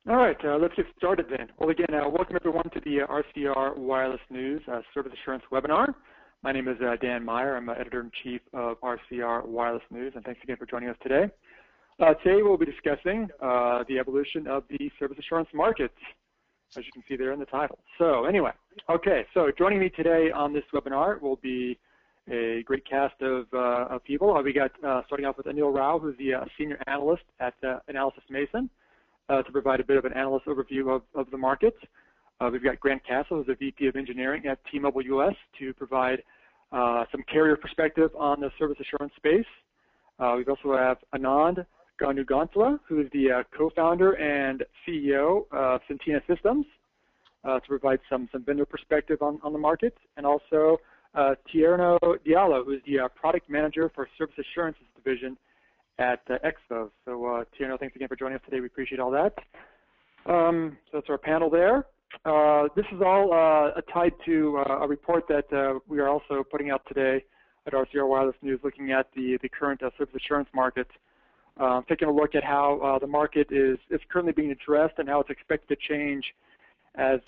All right, let's get started then. Well, again, welcome everyone to the RCR Wireless News Service Assurance webinar. My name is Dan Meyer. I'm Editor-in-Chief of RCR Wireless News, and thanks again for joining us today. Today we'll be discussing the evolution of the service assurance market, as you can see there in the title. So anyway, okay, so joining me today on this webinar will be a great cast of people. We got, starting off with Anil Rao, who's the Senior Analyst at Analysis Mason, to provide a bit of an analyst overview of the market. We've got Grant Castle, who's the VP of Engineering at T-Mobile US, to provide some carrier perspective on the service assurance space. We also have Anand Ganugantla, who is the co-founder and CEO of Centina Systems, to provide some vendor perspective on the market, and also Tierno Diallo, who is the product manager for Service Assurances Division at Expo. So Tierno, thanks again for joining us today. We appreciate all that. So that's our panel there. This is all tied to a report that we are also putting out today at RCR Wireless News, looking at the current service assurance market, taking a look at how the market is currently being addressed and how it's expected to change as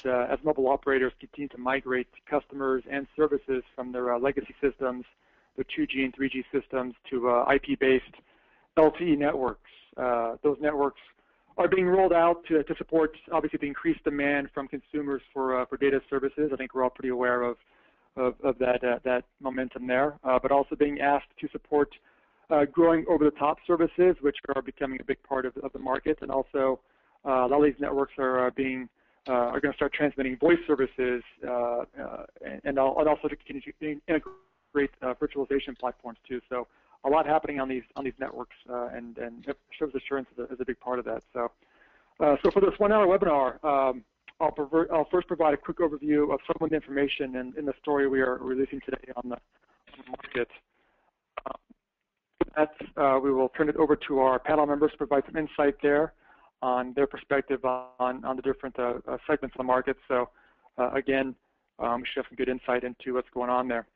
mobile operators continue to migrate customers and services from their legacy systems, their 2G and 3G systems, to IP-based LTE networks. Those networks are being rolled out to support, obviously, the increased demand from consumers for data services. I think we're all pretty aware of that momentum there, but also being asked to support growing over-the-top services, which are becoming a big part of the market, and also a lot of these networks are going to start transmitting voice services, and also to continue to integrate virtualization platforms too. So a lot happening on these networks, and service assurance is a big part of that. So, for this 1 hour webinar, I'll first provide a quick overview of some of the information in the story we are releasing today on the market. We will turn it over to our panel members to provide some insight there on their perspective on the different segments of the market. So again, we should have some good insight into what's going on there.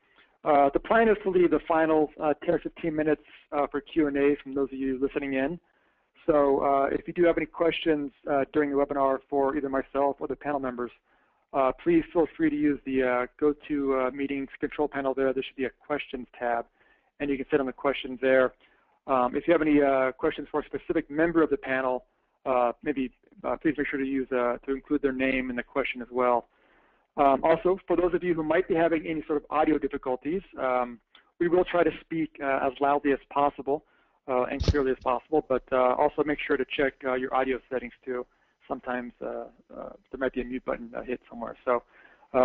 The plan is to leave the final 10 or 15 minutes for Q&A from those of you listening in. So if you do have any questions during the webinar for either myself or the panel members, please feel free to use the GoToMeetings control panel there. There should be a questions tab, and you can sit on the questions there. If you have any questions for a specific member of the panel, please make sure to include their name in the question as well. Also, for those of you who might be having any sort of audio difficulties, we will try to speak as loudly as possible and clearly as possible, but also make sure to check your audio settings too. Sometimes there might be a mute button hit somewhere. So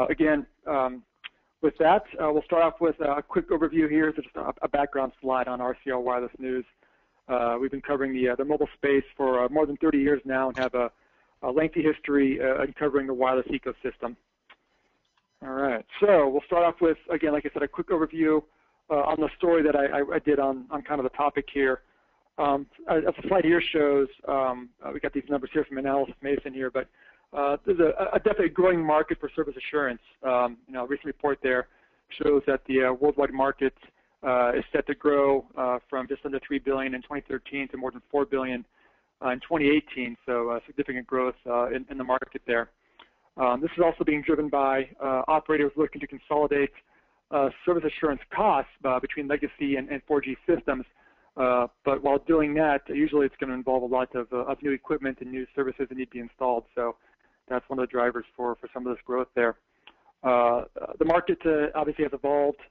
again, with that, we'll start off with a quick overview here, just a background slide on RCR Wireless News. We've been covering the mobile space for more than 30 years now and have a lengthy history in covering the wireless ecosystem. All right, so we'll start off with, again, like I said, a quick overview on the story that I did on kind of the topic here. As the slide here shows, we got these numbers here from Analysis Mason here, but there's a definitely growing market for service assurance. A recent report there shows that the worldwide market is set to grow from just under $3 billion in 2013 to more than $4 billion in 2018, so significant growth in the market there. This is also being driven by operators looking to consolidate service assurance costs between legacy and 4G systems. But while doing that, usually it's going to involve a lot of new equipment and new services that need to be installed. So that's one of the drivers for some of this growth there. The market obviously has evolved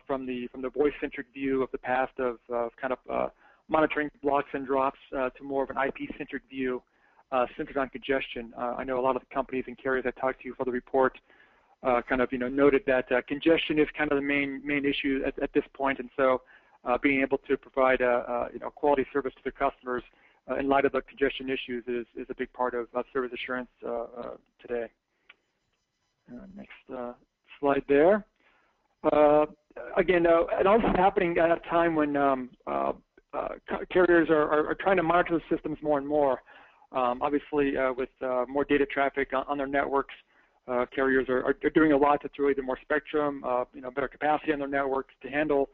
from the voice-centric view of the past of kind of monitoring blocks and drops to more of an IP-centric view centered on congestion. I know a lot of the companies and carriers I talked to for the report kind of noted that congestion is kind of the main issue at this point, and so being able to provide quality service to their customers in light of the congestion issues is a big part of service assurance today. Next slide there. Again, and all this is happening at a time when carriers are trying to monitor the systems more and more. Obviously, with more data traffic on their networks, carriers are doing a lot to throw either more spectrum, better capacity on their networks to handle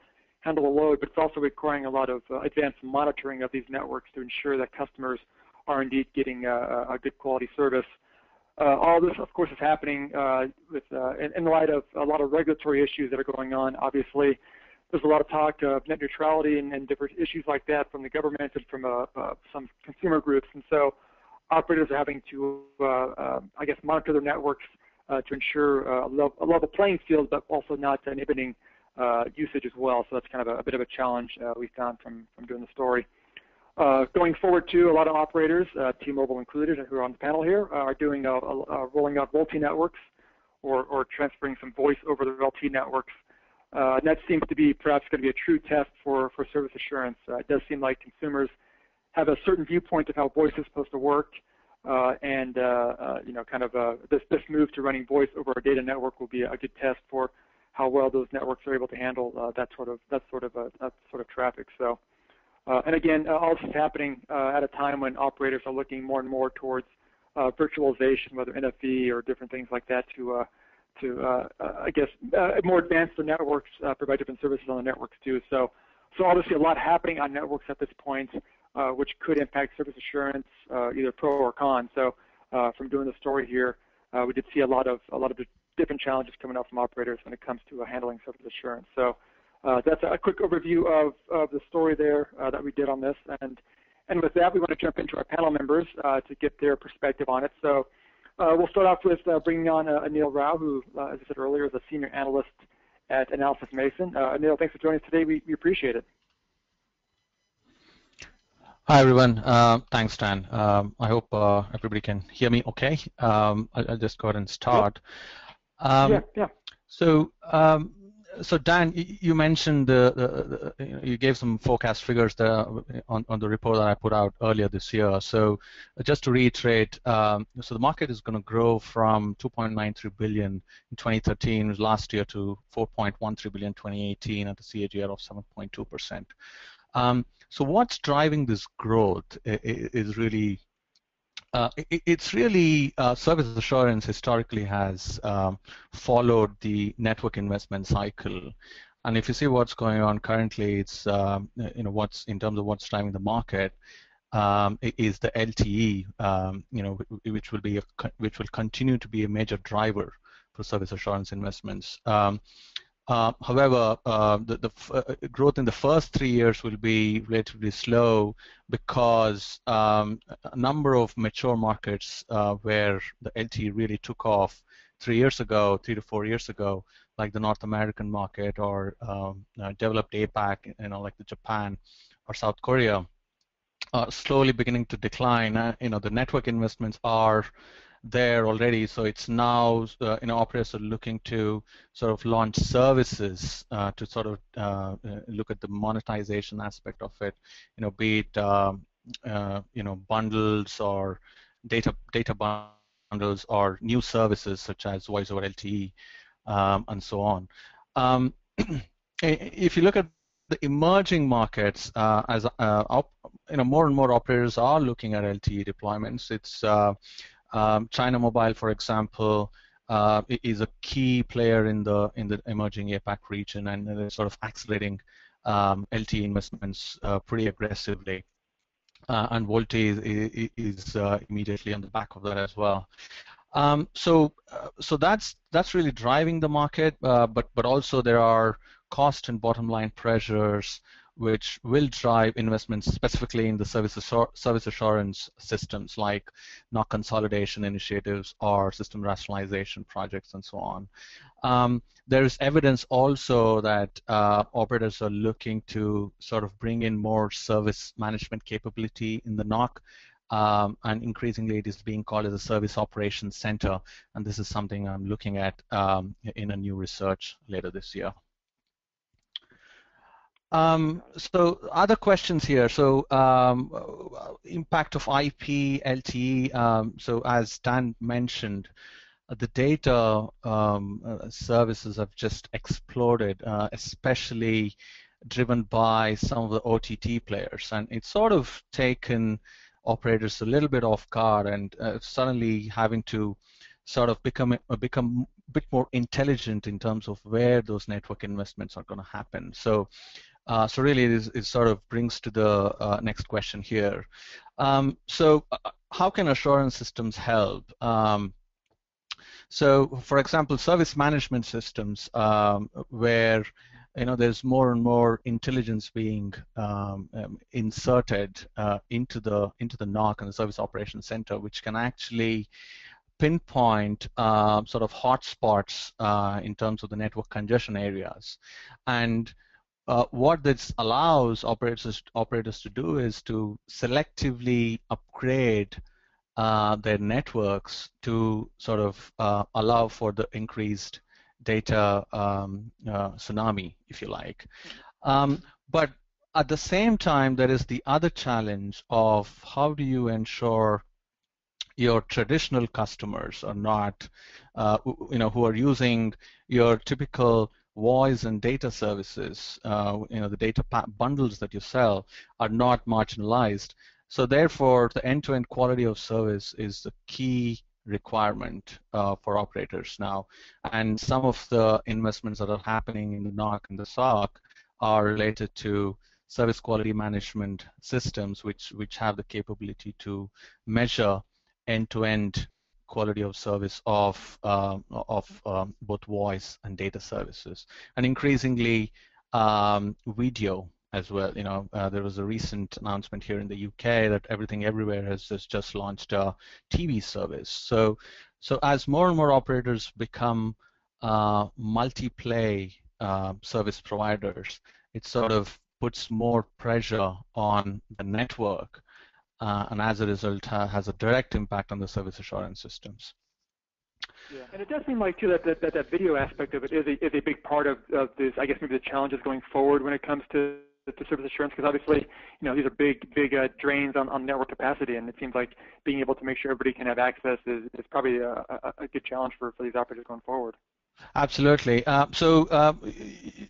the load, but it's also requiring a lot of advanced monitoring of these networks to ensure that customers are indeed getting a good quality service. All this, of course, is happening in light of a lot of regulatory issues that are going on. Obviously, there's a lot of talk of net neutrality and different issues like that from the government and from some consumer groups. And so operators are having to, I guess, monitor their networks to ensure a level playing field, but also not inhibiting usage as well. So that's kind of a bit of a challenge we found from doing the story. Going forward, too, a lot of operators, T-Mobile included, who are on the panel here, are doing rolling out multi-networks or transferring some voice over the LT networks. And that seems to be perhaps going to be a true test for service assurance. It does seem like consumers have a certain viewpoint of how voice is supposed to work, and you know, kind of this move to running voice over a data network will be a good test for how well those networks are able to handle that sort of traffic. So. And again, all this is happening at a time when operators are looking more and more towards virtualization, whether NFV or different things like that, to I guess, more advance their networks, provide different services on the networks too. So obviously a lot happening on networks at this point, which could impact service assurance, either pro or con. So from doing the story here, we did see a lot of different challenges coming up from operators when it comes to handling service assurance. So. That's a quick overview of the story there that we did on this, and with that, we want to jump into our panel members to get their perspective on it. So we'll start off with bringing on Anil Rao, who, as I said earlier, is a senior analyst at Analysis Mason. Anil, thanks for joining us today. We appreciate it. Hi, everyone. Thanks, Dan. I hope everybody can hear me okay. I'll just go ahead and start. Yep. Yeah. So Dan, you mentioned you gave some forecast figures there on the report that I put out earlier this year. So just to reiterate, so the market is going to grow from 2.93 billion in 2013 last year to 4.13 billion in 2018 at a CAGR of 7.2%. So what's driving this growth is really it's really service assurance historically has followed the network investment cycle, and if you see what's going on currently, it's you know, what's in terms of what's driving the market is the LTE, you know, which will continue to be a major driver for service assurance investments. However, the growth in the first 3 years will be relatively slow because a number of mature markets where the LTE really took off 3 to 4 years ago, like the North American market or developed APAC, you know, like the Japan or South Korea, are slowly beginning to decline. You know, the network investments are there already, so it's now you know, operators are looking to sort of launch services to sort of look at the monetization aspect of it, you know, be it you know, bundles or data bundles or new services such as voice over LTE and so on. If you look at the emerging markets, as you know, more and more operators are looking at LTE deployments. It's China Mobile, for example, is a key player in the emerging APAC region, and they're sort of accelerating LTE investments pretty aggressively. And VoLTE is immediately on the back of that as well. So that's really driving the market, but also there are cost and bottom line pressures which will drive investments specifically in the service assurance systems, like NOC consolidation initiatives or system rationalization projects and so on. There is evidence also that operators are looking to sort of bring in more service management capability in the NOC, and increasingly it is being called as a service operations center, and this is something I'm looking at in a new research later this year. So other questions here. So impact of IP, LTE. So as Dan mentioned, the data services have just exploded, especially driven by some of the OTT players, and it's sort of taken operators a little bit off guard, and suddenly having to sort of become a bit more intelligent in terms of where those network investments are going to happen. So really, it sort of brings to the next question here. How can assurance systems help? So, for example, service management systems, where there's more and more intelligence being inserted into the NOC and the Service Operations Center, which can actually pinpoint sort of hotspots in terms of the network congestion areas. And what this allows operators to do is to selectively upgrade their networks to sort of allow for the increased data tsunami, if you like. But at the same time, there is the other challenge of how do you ensure your traditional customers are not, who are using your typical voice and data services, the data bundles that you sell are not marginalized. So therefore, the end-to-end quality of service is the key requirement for operators now. And some of the investments that are happening in the NOC and the SOC are related to service quality management systems, which have the capability to measure end-to-end quality of service of both voice and data services, and increasingly video as well. There was a recent announcement here in the UK that Everything Everywhere has just launched a TV service. So as more and more operators become multi-play service providers, it sort of puts more pressure on the network, and as a result has a direct impact on the service assurance systems. Yeah, and it does seem like too that video aspect of it is a big part of this. I guess maybe the challenges going forward when it comes to service assurance, because obviously these are big drains on network capacity, and it seems like being able to make sure everybody can have access is probably a good challenge for these operators going forward. Absolutely.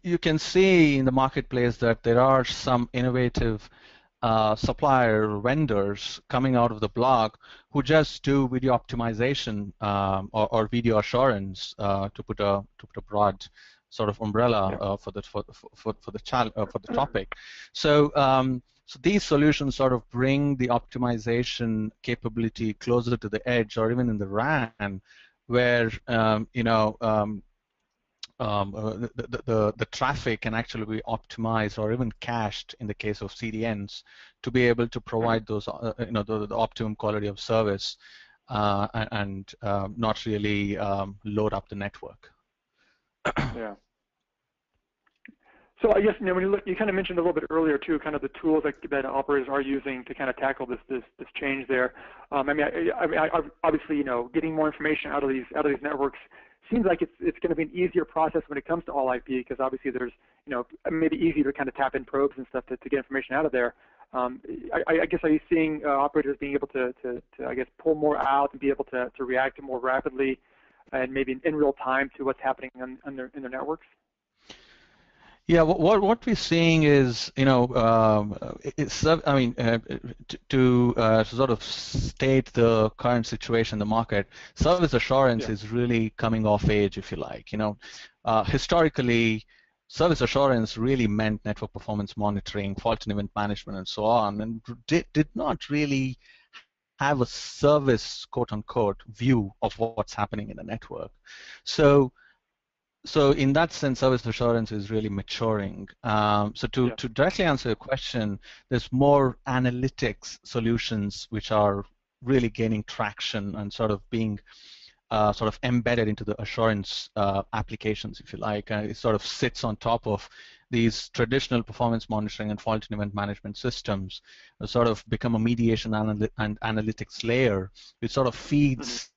You can see in the marketplace that there are some innovative supplier vendors coming out of the block who just do video optimization or video assurance, to put a broad sort of umbrella for the topic. So these solutions sort of bring the optimization capability closer to the edge, or even in the RAN, where the traffic can actually be optimized or even cached in the case of CDNs to be able to provide those, the optimum quality of service and not really load up the network. Yeah. So I guess when you look, you kind of mentioned a little bit earlier too, kind of the tools that operators are using to kind of tackle this change there. I mean, obviously, getting more information out of these networks seems like it's going to be an easier process when it comes to all IP, because obviously there's maybe easier to kind of tap in probes and stuff to get information out of there. I guess, are you seeing operators being able to I guess pull more out and be able to react more rapidly and maybe in real time to what's happening in their networks? Yeah, what we're seeing is, to sort of state the current situation in the market, service assurance is really coming of age, if you like. Historically, service assurance really meant network performance monitoring, fault and event management, and so on, and did not really have a service, quote unquote, view of what's happening in the network. So in that sense, service assurance is really maturing. To directly answer your question, there's more analytics solutions which are really gaining traction and sort of being sort of embedded into the assurance applications, if you like. It sort of sits on top of these traditional performance monitoring and fault and event management systems, sort of become a mediation and analytics layer, which sort of feeds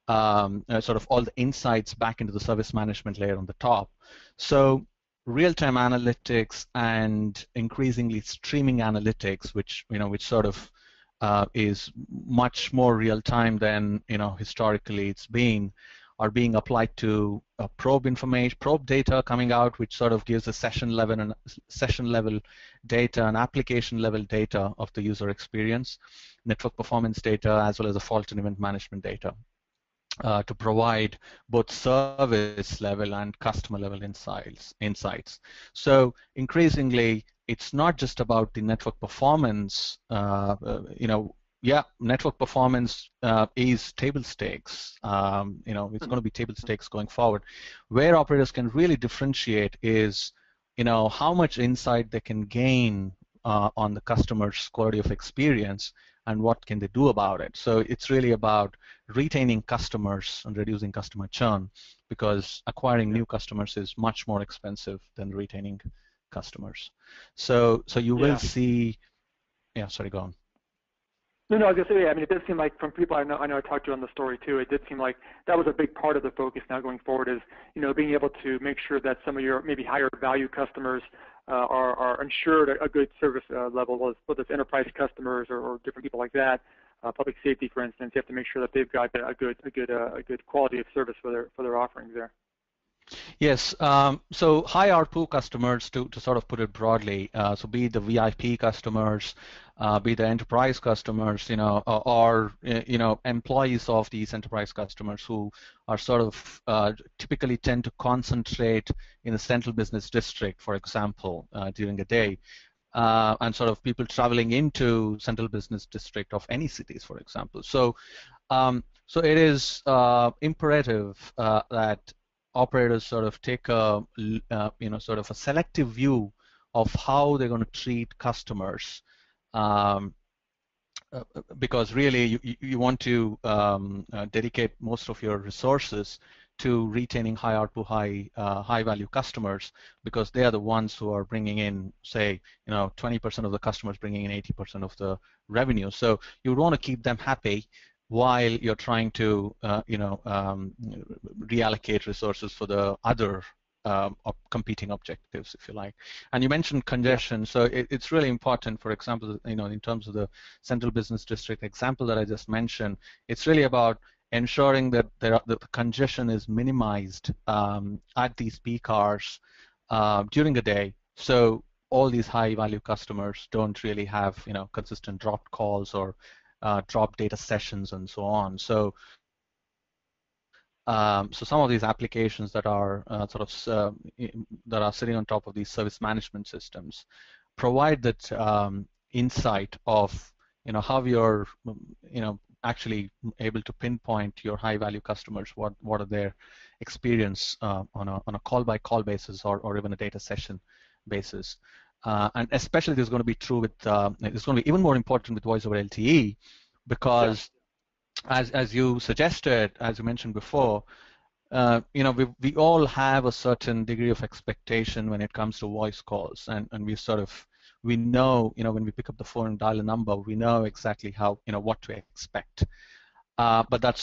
sort of all the insights back into the service management layer on the top. So real-time analytics and increasingly streaming analytics, which sort of is much more real-time than historically it's been, are being applied to probe information, probe data coming out, which sort of gives a session level data and application level data of the user experience, network performance data, as well as the fault and event management data. To provide both service level and customer level insights. So increasingly, it's not just about the network performance. Yeah, network performance is table stakes. It's going to be table stakes going forward. Where operators can really differentiate is, how much insight they can gain on the customer's quality of experience and what can they do about it. So it's really about retaining customers and reducing customer churn, because acquiring new customers is much more expensive than retaining customers. So you will see. Yeah, sorry, go on. No, I was going to say, I mean, it did seem like from people I know I talked to on the story too, it did seem like that was a big part of the focus now going forward is, being able to make sure that some of your maybe higher value customers are ensured a good service level, whether it's enterprise customers or different people like that. Public safety, for instance, you have to make sure that they've got a good quality of service for their offerings there. Yes, so high ARPU customers, to sort of put it broadly, so be it the VIP customers, be the enterprise customers, or employees of these enterprise customers who are sort of typically tend to concentrate in a central business district, for example, during the day, and sort of people traveling into central business district of any cities, for example. So it is imperative that operators sort of take a sort of a selective view of how they're going to treat customers, because really you want to dedicate most of your resources to retaining high ARPU, high value customers, because they are the ones who are bringing in, say, 20% of the customers bringing in 80% of the revenue. So you would want to keep them happy while you're trying to reallocate resources for the other competing objectives, if you like. And you mentioned congestion, so it's really important. For example, in terms of the central business district example that I just mentioned, it's really about ensuring that the congestion is minimized at these peak hours during the day, so all these high-value customers don't really have consistent dropped calls or drop data sessions and so on. So some of these applications that are that are sitting on top of these service management systems provide that insight of how you're actually able to pinpoint your high-value customers, what are their experience on a call-by-call basis or even a data session basis. And especially this is going to be true with, it's going to be even more important with voice over LTE, because as you suggested, as you mentioned before, we all have a certain degree of expectation when it comes to voice calls, and we know, when we pick up the phone and dial a number, we know exactly how, what to expect. But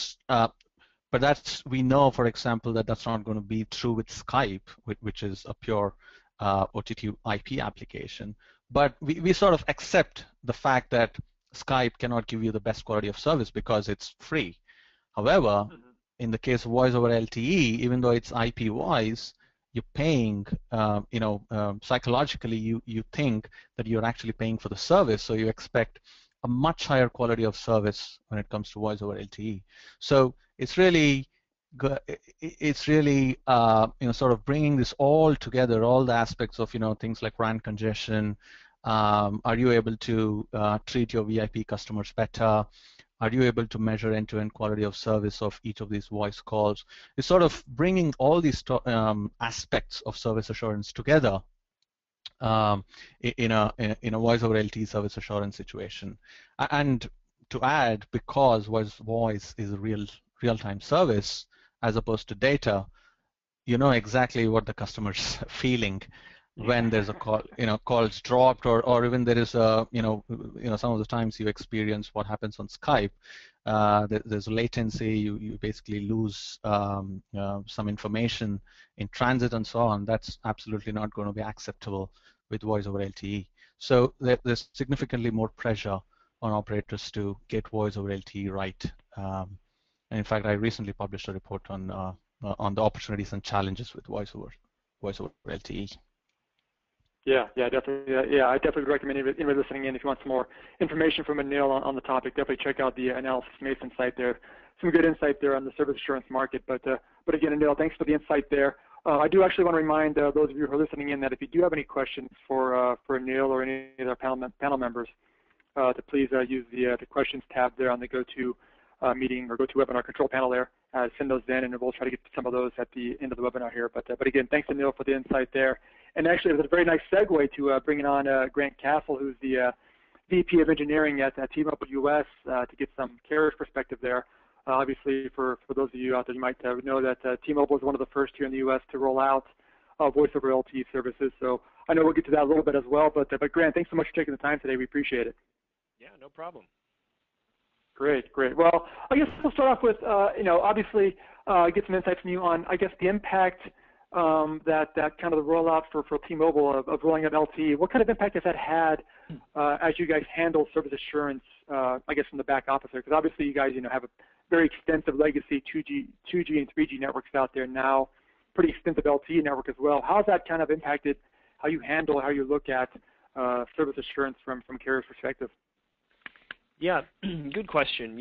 we know, for example, that that's not going to be true with Skype, which is a pure OTT IP application. But we sort of accept the fact that Skype cannot give you the best quality of service because it's free. However, in the case of voice over LTE, even though it's IP voice, you're paying, psychologically you think that you're actually paying for the service, so you expect a much higher quality of service when it comes to voice over LTE. So it's really sort of bringing this all together, all the aspects of things like RAN congestion. Are you able to treat your VIP customers better? Are you able to measure end-to-end quality of service of each of these voice calls? It's sort of bringing all these aspects of service assurance together in a voice over LTE service assurance situation. And to add, because voice is a real-time service as opposed to data, you know exactly what the customer's feeling when there's a call, calls dropped, or even there is a, some of the times you experience what happens on Skype. There's latency. You basically lose some information in transit and so on. That's absolutely not going to be acceptable with voice over LTE. So there's significantly more pressure on operators to get voice over LTE right. And in fact, I recently published a report on the opportunities and challenges with voice over LTE. Yeah, definitely. Yeah, I definitely recommend anybody listening in, if you want some more information from Anil on the topic, definitely check out the Analysis Mason site there. Some good insight there on the service assurance market. But again, Anil, thanks for the insight there. I do actually want to remind those of you who are listening in that if you do have any questions for Neil or any of our panel members, to please use the questions tab there on the GoTo meeting or GoTo webinar control panel there. Send those in, and we'll try to get some of those at the end of the webinar here. But again, thanks to Neil for the insight there. And actually, it was a very nice segue to bringing on Grant Castle, who's the VP of Engineering at T-Mobile US, to get some carrier's perspective there. Obviously, for those of you out there, you might know that T-Mobile is one of the first here in the U.S. to roll out voice over LTE services. So I know we'll get to that a little bit as well. But Grant, thanks so much for taking the time today. We appreciate it. Yeah, no problem. Great, great. Well, I guess we'll start off with, obviously get some insights from you on, I guess, the impact that kind of the rollout for T-Mobile of rolling out LTE. What kind of impact has that had as you guys handle service assurance, I guess, from the back office there? Because obviously you guys, have a very extensive legacy 2G and 3G networks out there now, pretty extensive LTE network as well. How has that kind of impacted how you handle, how you look at service assurance from carrier's perspective? Yeah, good question.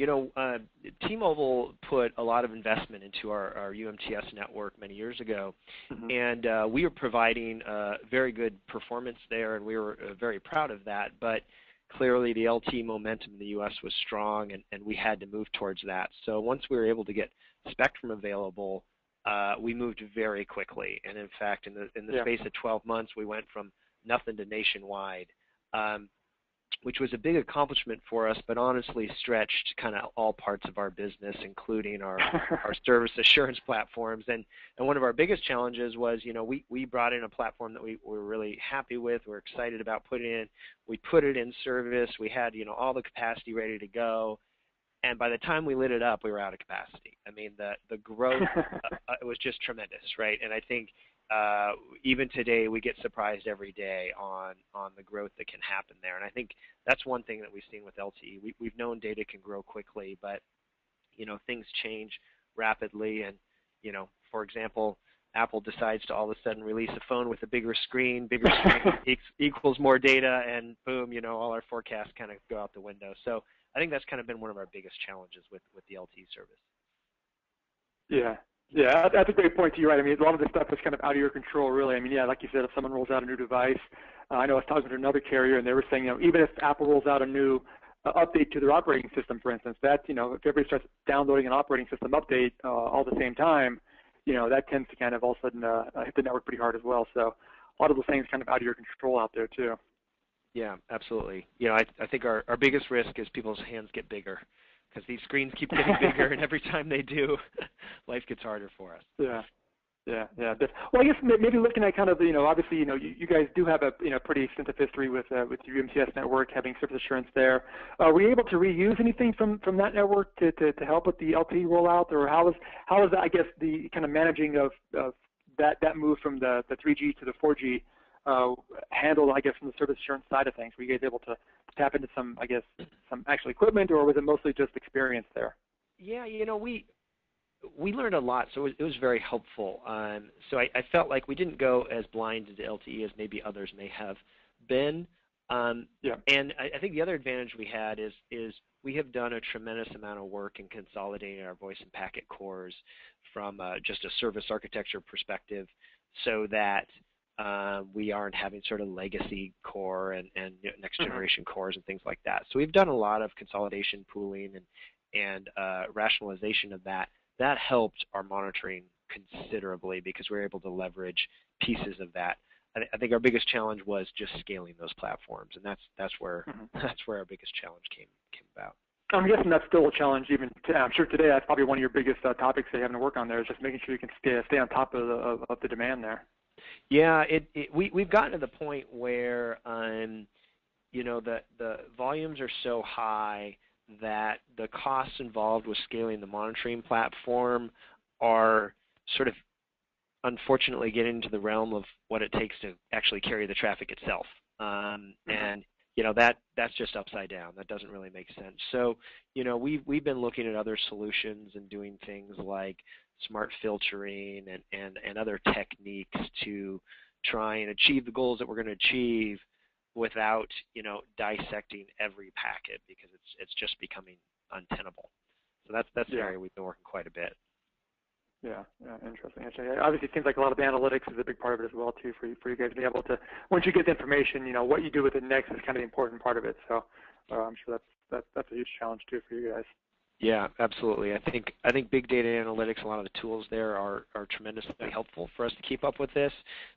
T-Mobile put a lot of investment into our UMTS network many years ago, and we were providing very good performance there, and we were very proud of that. But clearly, the LTE momentum in the U.S. was strong, and we had to move towards that. So once we were able to get spectrum available, we moved very quickly. And in fact, in the space of 12 months, we went from nothing to nationwide. Which was a big accomplishment for us, but honestly stretched kind of all parts of our business, including our service assurance platforms. And one of our biggest challenges was, we brought in a platform that we were really happy with, we're excited about putting in. We put it in service. We had, all the capacity ready to go. And by the time we lit it up, we were out of capacity. I mean, the growth it was just tremendous, right? And I think even today we get surprised every day on the growth that can happen there. And I think that's one thing that we've seen with LTE. We've known data can grow quickly, but things change rapidly. And for example, Apple decides to all of a sudden release a phone with a bigger screen equals more data, and boom, all our forecasts kind of go out the window. So I think that's kind of been one of our biggest challenges with the LTE service. Yeah, that's a great point. You're right. I mean, a lot of this stuff is kind of out of your control, really. I mean, like you said, if someone rolls out a new device, I know I was talking to another carrier, and they were saying, even if Apple rolls out a new update to their operating system, for instance, that, if everybody starts downloading an operating system update all at the same time, that tends to kind of all of a sudden hit the network pretty hard as well. So a lot of those things kind of out of your control out there, too. Yeah, absolutely. I think our biggest risk is people's hands get bigger, because these screens keep getting bigger, and every time they do, life gets harder for us. Yeah. Well, I guess maybe looking at kind of, obviously, you guys do have a, pretty extensive history with your UMTS network, having service assurance there. Were you able to reuse anything from that network to help with the LTE rollout, or how is that, I guess, the kind of managing of that move from the 3G to the 4G handled, I guess, from the service assurance side of things? Were you guys able to tap into some, I guess, some actual equipment, or was it mostly just experience there? Yeah, we learned a lot, so it was very helpful. So I felt like we didn't go as blind to LTE as maybe others may have been. And I think the other advantage we had is we have done a tremendous amount of work in consolidating our voice and packet cores from just a service architecture perspective, so that we aren't having sort of legacy core and next generation cores and things like that. So we've done a lot of consolidation, pooling, and rationalization of that. That helped our monitoring considerably, because we were able to leverage pieces of that. I think our biggest challenge was just scaling those platforms, and that's where our biggest challenge came about. I'm guessing that's still a challenge even today. I'm sure today that's probably one of your biggest topics that you're having to work on there, is just making sure you can stay on top of the demand there. Yeah, we've gotten to the point where the volumes are so high that the costs involved with scaling the monitoring platform are sort of unfortunately getting into the realm of what it takes to actually carry the traffic itself. And that's just upside down. That doesn't really make sense. So we've been looking at other solutions and doing things like smart filtering and other techniques to try and achieve the goals that we're going to achieve without dissecting every packet, because it's just becoming untenable. So that's the area we've been working quite a bit. Yeah, interesting. Actually, obviously, it seems like a lot of analytics is a big part of it as well too, for you guys to be able to, once you get the information, what you do with it next is kind of the important part of it. So I'm sure that's a huge challenge too for you guys. Yeah, absolutely. I think big data analytics, a lot of the tools there are tremendously helpful for us to keep up with this,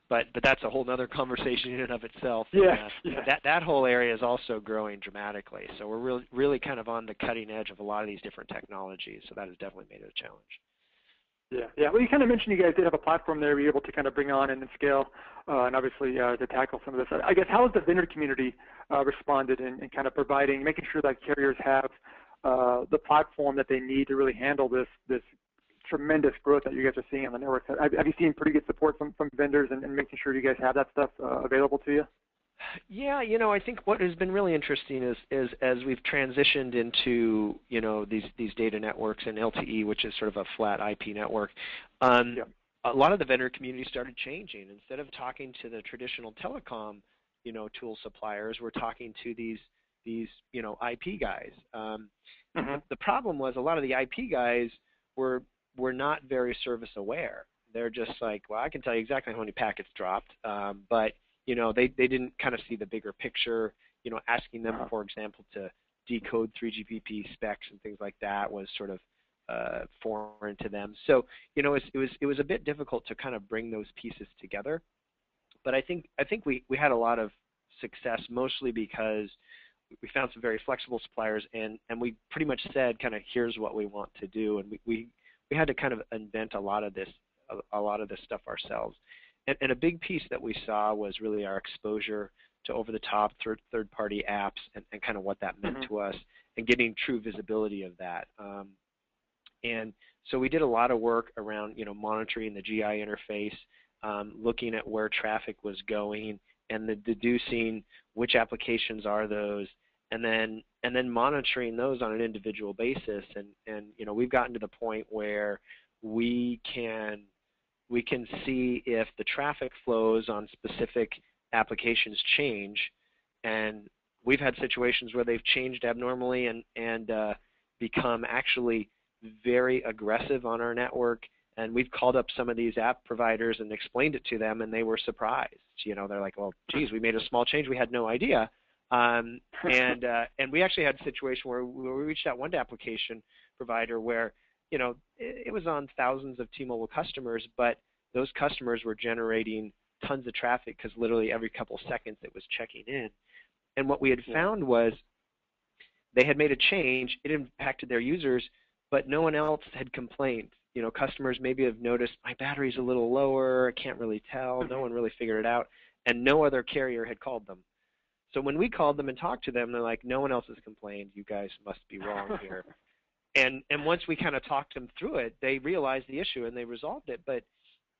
but that's a whole other conversation in and of itself. Yeah, That whole area is also growing dramatically. So we're really kind of on the cutting edge of a lot of these different technologies. So that has definitely made it a challenge. Yeah. Well, you kind of mentioned you guys did have a platform there, you're able to kind of bring on and scale, and obviously to tackle some of this. I guess how has the vendor community responded in kind of providing, making sure that carriers have the platform that they need to really handle this tremendous growth that you guys are seeing on the network? Have you seen pretty good support from vendors and making sure you guys have that stuff available to you? Yeah, I think what has been really interesting is as we've transitioned into these data networks and LTE, which is sort of a flat IP network, a lot of the vendor community started changing. Instead of talking to the traditional telecom, tool suppliers, we're talking to these IP guys. The problem was a lot of the IP guys were not very service aware. They're just like, well, I can tell you exactly how many packets dropped, but they didn't kind of see the bigger picture. Asking them, for example, to decode 3GPP specs and things like that was sort of foreign to them. So it was a bit difficult to kind of bring those pieces together. But I think we had a lot of success, mostly because we found some very flexible suppliers, and we pretty much said kind of here's what we want to do, and we had to kind of invent a lot of this stuff ourselves. And a big piece that we saw was really our exposure to over-the-top third-party apps and kind of what that meant to us, and getting true visibility of that. And so we did a lot of work around monitoring the GI interface, looking at where traffic was going, and deducing which applications are those, and then monitoring those on an individual basis. And we've gotten to the point where we can see if the traffic flows on specific applications change, and we've had situations where they've changed abnormally and become actually very aggressive on our network. And we've called up some of these app providers and explained it to them, and they were surprised. They're like, well, geez, we made a small change. We had no idea. And we actually had a situation where we reached out one application provider where, it was on thousands of T-Mobile customers, but those customers were generating tons of traffic because literally every couple seconds it was checking in. And what we had found was they had made a change. It impacted their users, but no one else had complained. Customers maybe have noticed my battery's a little lower, I can't really tell, no one really figured it out, and no other carrier had called them. So when we called them and talked to them, they're like, no one else has complained, you guys must be wrong here. And once we kind of talked them through it, they realized the issue and they resolved it, but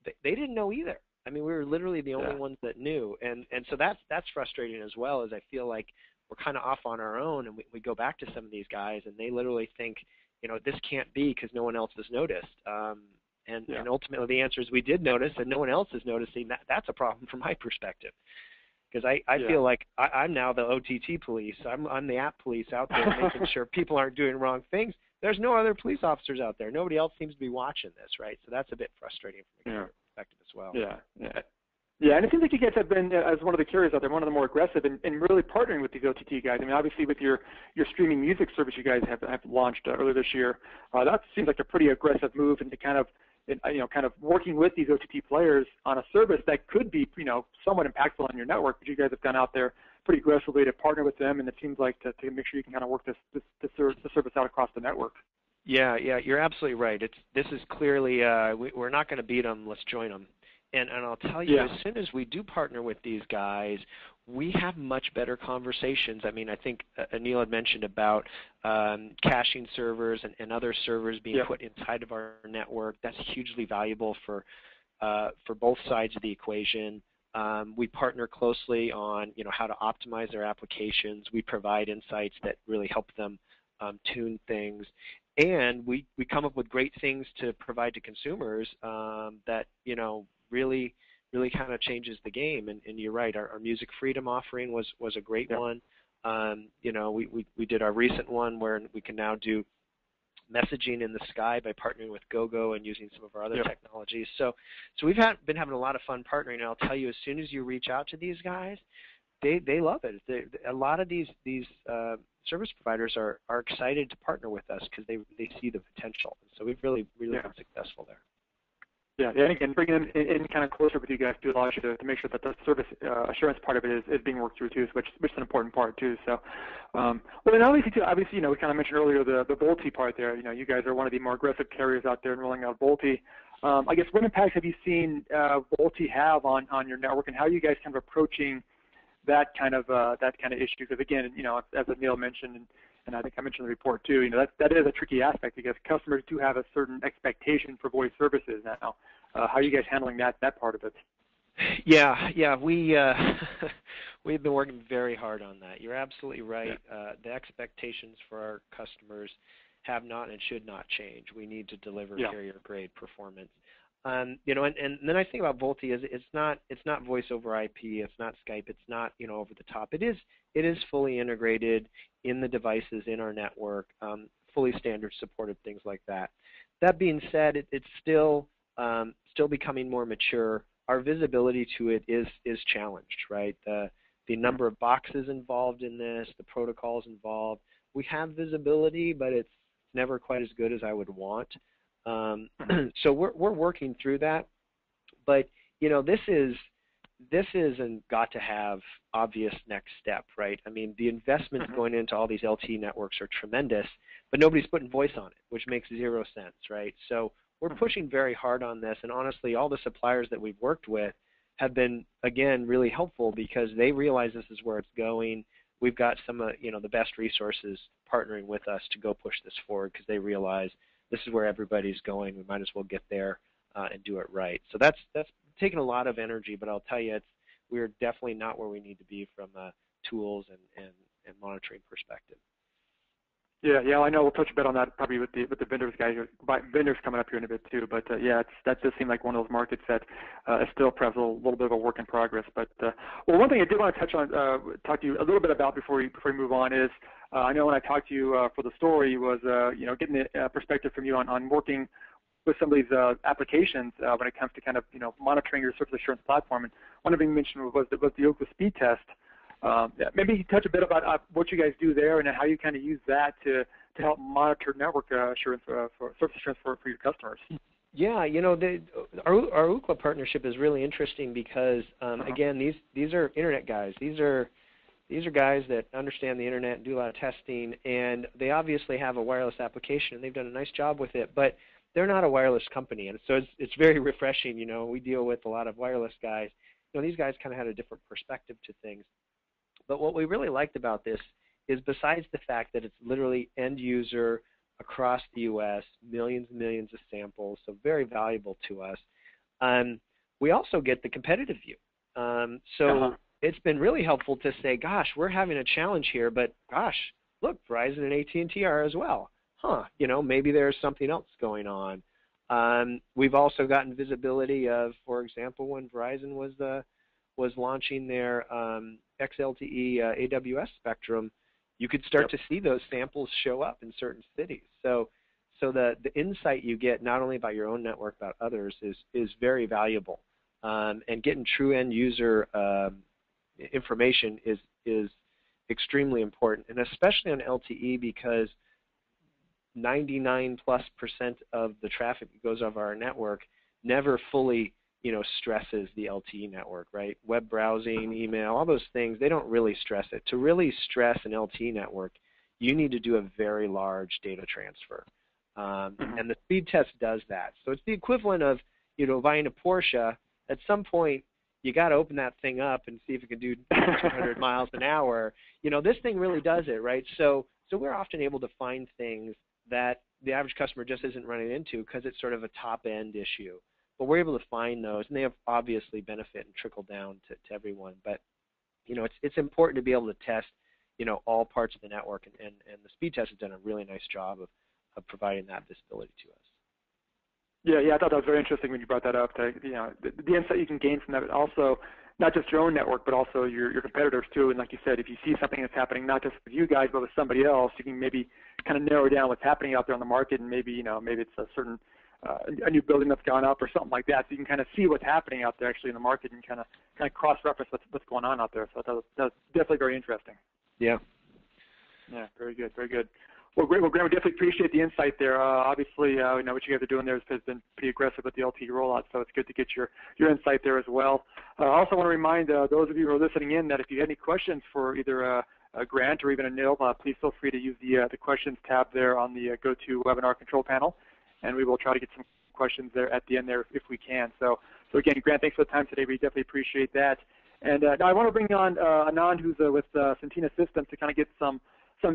they didn't know either. I mean, we were literally the only ones that knew, and so that's frustrating as well, as I feel like we're kind of off on our own, and we go back to some of these guys, and they literally think, this can't be because no one else has noticed. And ultimately the answer is we did notice, and no one else is noticing. That's a problem from my perspective, because I feel like I'm now the OTT police. I'm the app police out there making sure people aren't doing wrong things. There's no other police officers out there. Nobody else seems to be watching this, right? So that's a bit frustrating from a perspective as well. Yeah, and it seems like you guys have been, as one of the carriers out there, one of the more aggressive in really partnering with these OTT guys. I mean, obviously with your streaming music service you guys have launched earlier this year, that seems like a pretty aggressive move into kind of working with these OTT players on a service that could be, somewhat impactful on your network. But you guys have gone out there pretty aggressively to partner with them, and it seems like to make sure you can kind of work the service out across the network. Yeah, you're absolutely right. This is clearly we're not going to beat them. Let's join them. And I'll tell you, as soon as we do partner with these guys, we have much better conversations. I mean, I think Anil had mentioned about caching servers and other servers being put inside of our network. That's hugely valuable for both sides of the equation. We partner closely on how to optimize their applications. We provide insights that really help them tune things. And we come up with great things to provide to consumers that, really kind of changes the game. And you're right, our Music Freedom offering was a great one. We did our recent one where we can now do messaging in the sky by partnering with GoGo and using some of our other Yep. technologies. So we've been having a lot of fun partnering, and I'll tell you, as soon as you reach out to these guys, they love it. A lot of these service providers are excited to partner with us because they see the potential. So we've really been successful there. Yeah, and again, bringing them in kind of closer with you guys to allow you to make sure that the service assurance part of it is being worked through too, which is an important part too. So, well, and obviously, we kind of mentioned earlier the VoLTE part there. You guys are one of the more aggressive carriers out there in rolling out VoLTE. I guess what impacts have you seen VoLTE have on your network, and how are you guys kind of approaching that kind of issue? Because again, as Neil mentioned, and I think I mentioned in the report too, that is a tricky aspect because customers do have a certain expectation for voice services now. How are you guys handling that part of it? Yeah, we've been working very hard on that. You're absolutely right. Yeah. The expectations for our customers have not and should not change. We need to deliver carrier-grade performance. And then I think about VoLTE is it's not voice over IP, it's not Skype, it's not over the top. It is fully integrated in the devices in our network, fully standard supported, things like that. That being said, it's still becoming more mature. Our visibility to it is challenged, right? The number of boxes involved in this, the protocols involved. We have visibility, but it's never quite as good as I would want. So we're working through that, but this isn't got to have obvious next step, right? I mean, the investments going into all these LTE networks are tremendous, but nobody's putting voice on it, which makes zero sense, right? So we're pushing very hard on this, and honestly, all the suppliers that we've worked with have been, again, really helpful because they realize this is where it's going. We've got some of the best resources partnering with us to go push this forward because they realize this is where everybody's going. We might as well get there and do it right. So that's taken a lot of energy, but I'll tell you, we're definitely not where we need to be from a tools and monitoring perspective. Yeah, I know we'll touch a bit on that probably with the vendors vendors coming up here in a bit too. But that does seem like one of those markets that is still perhaps a little bit of a work in progress. But well, one thing I did want to talk to you a little bit about before we move on is I know when I talked to you for the story was getting a perspective from you on working with some of these applications when it comes to kind of monitoring your service assurance platform. And one of the things you mentioned was the Ookla speed test. Maybe you touch a bit about what you guys do there and how you kind of use that to help monitor network assurance for service assurance for your customers. Yeah, our Ookla partnership is really interesting because again, these are internet guys. These are guys that understand the internet and do a lot of testing, and they obviously have a wireless application and they've done a nice job with it, but they're not a wireless company, and so it's very refreshing. We deal with a lot of wireless guys. These guys kind of had a different perspective to things. But what we really liked about this is besides the fact that it's literally end user across the U.S., millions and millions of samples, so very valuable to us, we also get the competitive view. It's been really helpful to say, gosh, we're having a challenge here, but gosh, look, Verizon and AT&T are as well. Maybe there's something else going on. We've also gotten visibility of, for example, when Verizon was launching their XLTE AWS spectrum, you could start to see those samples show up in certain cities. So the insight you get not only by your own network but others is very valuable. And getting true end user information is extremely important, and especially on LTE because 99+% of the traffic that goes over our network never fully stresses the LTE network, right? Web browsing, email, all those things, they don't really stress it. To really stress an LTE network, you need to do a very large data transfer. And the speed test does that. So it's the equivalent of, buying a Porsche. At some point, you got to open that thing up and see if it can do 200 miles an hour. This thing really does it, right? So we're often able to find things that the average customer just isn't running into because it's sort of a top-end issue. But we're able to find those, and they have obviously benefit and trickle down to everyone. But it's important to be able to test all parts of the network, and the speed test has done a really nice job of providing that visibility to us. Yeah, I thought that was very interesting when you brought that up. The insight you can gain from that, but also not just your own network, but also your competitors too. And like you said, if you see something that's happening not just with you guys, but with somebody else, you can maybe kind of narrow down what's happening out there on the market, and maybe maybe it's a certain a new building that's gone up or something like that. So you can kind of see what's happening out there actually in the market and kind of cross-reference what's going on out there. So that's definitely very interesting. Yeah. Yeah, very good, very good. Well, great. Well, Graham, we definitely appreciate the insight there. Obviously, what you guys are doing there has been pretty aggressive with the LTE rollout, so it's good to get your insight there as well. I also want to remind those of you who are listening in that if you have any questions for either Grant or even Anil, please feel free to use the questions tab there on the GoToWebinar control panel, and we will try to get some questions there at the end there if we can. So again, Grant, thanks for the time today. We definitely appreciate that. And now I want to bring on Anand, who's with Centina Systems, to kind of get some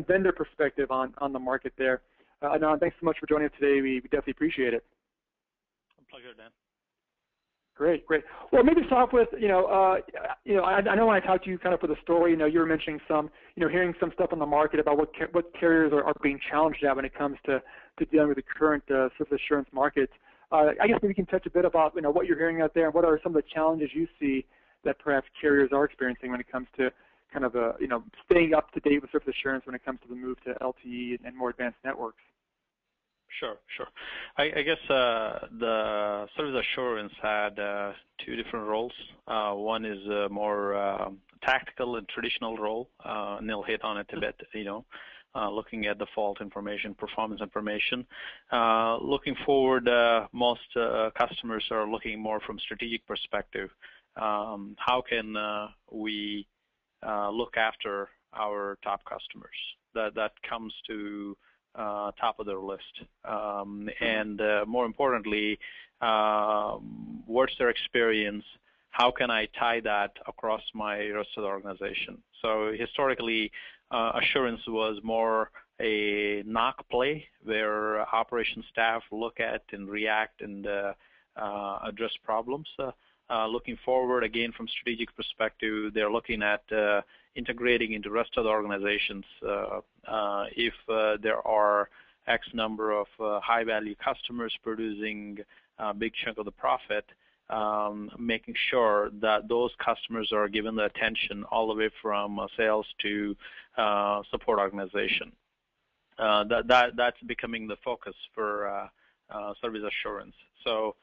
vendor perspective on the market there. Anand, thanks so much for joining us today. We definitely appreciate it. A pleasure, Dan. Great, great. Well, maybe start off with, I know when I talked to you kind of for the story, you were mentioning some, hearing some stuff on the market about what carriers are being challenged at when it comes to dealing with the current surface assurance market. I guess maybe you can touch a bit about, what you're hearing out there, and what are some of the challenges you see that perhaps carriers are experiencing when it comes to kind of staying up to date with surface assurance when it comes to the move to LTE and more advanced networks. Sure. I guess the service assurance had two different roles. One is a more tactical and traditional role. Neil hit on it a bit, looking at the fault information, performance information. Looking forward, most customers are looking more from strategic perspective. How can we look after our top customers? That comes to top of their list. And more importantly, what's their experience? How can I tie that across my rest of the organization? So historically, assurance was more a knock play where operations staff look at and react and address problems. Looking forward, again, from strategic perspective, they're looking at integrating into the rest of the organizations. If there are X number of high-value customers producing a big chunk of the profit, making sure that those customers are given the attention all the way from sales to support organization. That's becoming the focus for service assurance. So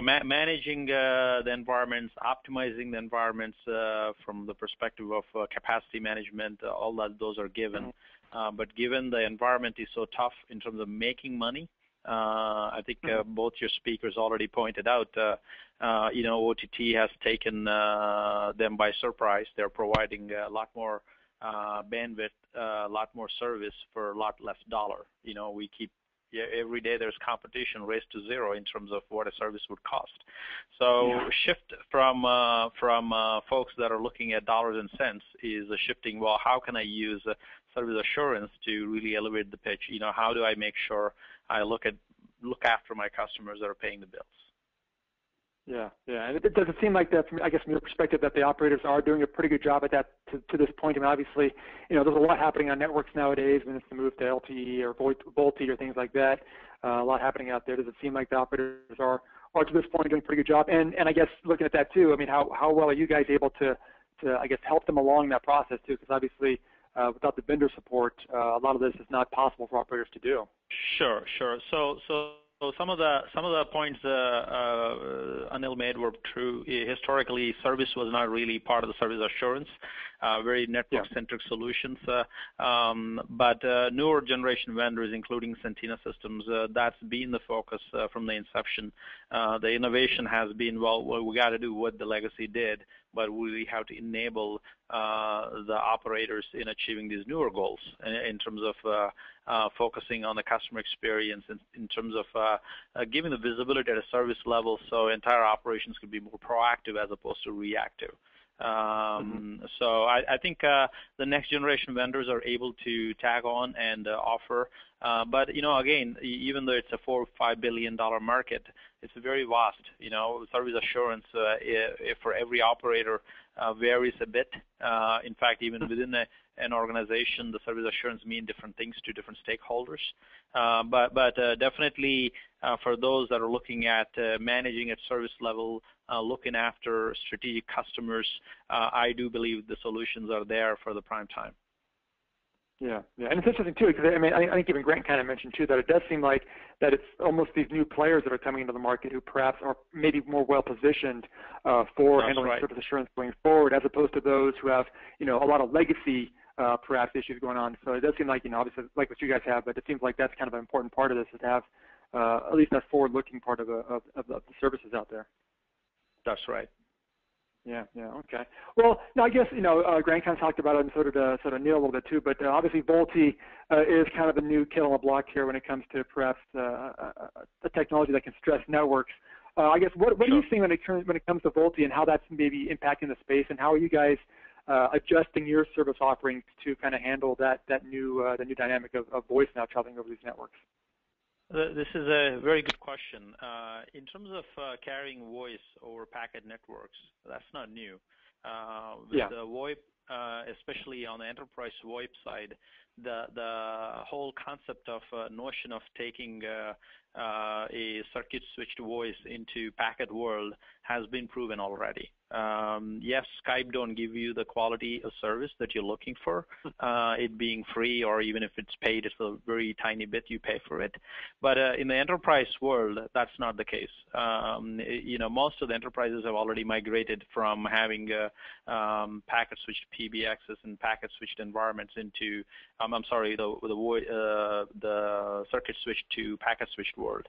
managing the environments, optimizing the environments from the perspective of capacity management, all that those are given. But given the environment is so tough in terms of making money, I think both your speakers already pointed out, OTT has taken them by surprise. They're providing a lot more bandwidth, a lot more service for a lot less dollar. Every day there's competition, race to zero in terms of what a service would cost. So shift from folks that are looking at dollars and cents is a shifting, well, how can I use service assurance to really elevate the pitch? How do I make sure I look after my customers that are paying the bills? Yeah. And it doesn't seem like that, I guess, from your perspective, that the operators are doing a pretty good job at that to this point. I mean, obviously, there's a lot happening on networks nowadays when it's the move to LTE or VoLTE or things like that. A lot happening out there. Does it seem like the operators are to this point doing a pretty good job? And I guess looking at that too, I mean, how well are you guys able to I guess, help them along that process too? Because obviously, without the vendor support, a lot of this is not possible for operators to do. Sure. So some of the points Anil made were true. Historically, service was not really part of the service assurance, very network-centric solutions. But newer generation vendors, including Centina Systems, that's been the focus from the inception. The innovation has been, well, we got to do what the legacy did, but we have to enable the operators in achieving these newer goals in terms of focusing on the customer experience, in terms of giving the visibility at a service level so entire operations could be more proactive as opposed to reactive. So I think the next generation vendors are able to tag on and offer. But, again, even though it's a $4 or $5 billion market, it's very vast. Service assurance for every operator varies a bit. In fact, even within an organization, the service assurance mean different things to different stakeholders. But definitely for those that are looking at managing at service level, looking after strategic customers, I do believe the solutions are there for the prime time. Yeah, and it's interesting too, because I mean, I think even Grant kind of mentioned too that it does seem like that it's almost these new players that are coming into the market who perhaps are maybe more well positioned for handling service assurance going forward, as opposed to those who have, a lot of legacy perhaps issues going on. So it does seem like, obviously like what you guys have, but it seems like that's kind of an important part of this, is to have at least that forward-looking part of the services out there. That's right. Yeah, okay. Well, now I guess, Grant kind of talked about it and sort of Neil a little bit too, but obviously VoLTE is kind of a new kid on the block here when it comes to perhaps a technology that can stress networks. I guess what do you think when it comes to VoLTE and how that's maybe impacting the space, and how are you guys adjusting your service offerings to kind of handle that new dynamic of voice now traveling over these networks? This is a very good question. In terms of carrying voice over packet networks, that's not new. With the VoIP, especially on the enterprise VoIP side, the whole concept of notion of taking a circuit switched voice into packet world has been proven already. Yes, Skype don't give you the quality of service that you're looking for, it being free, or even if it's paid, it's a very tiny bit you pay for it. But in the enterprise world, that's not the case. Most of the enterprises have already migrated from having packet switched PBXs and packet switched environments into, the circuit switched to packet switched world.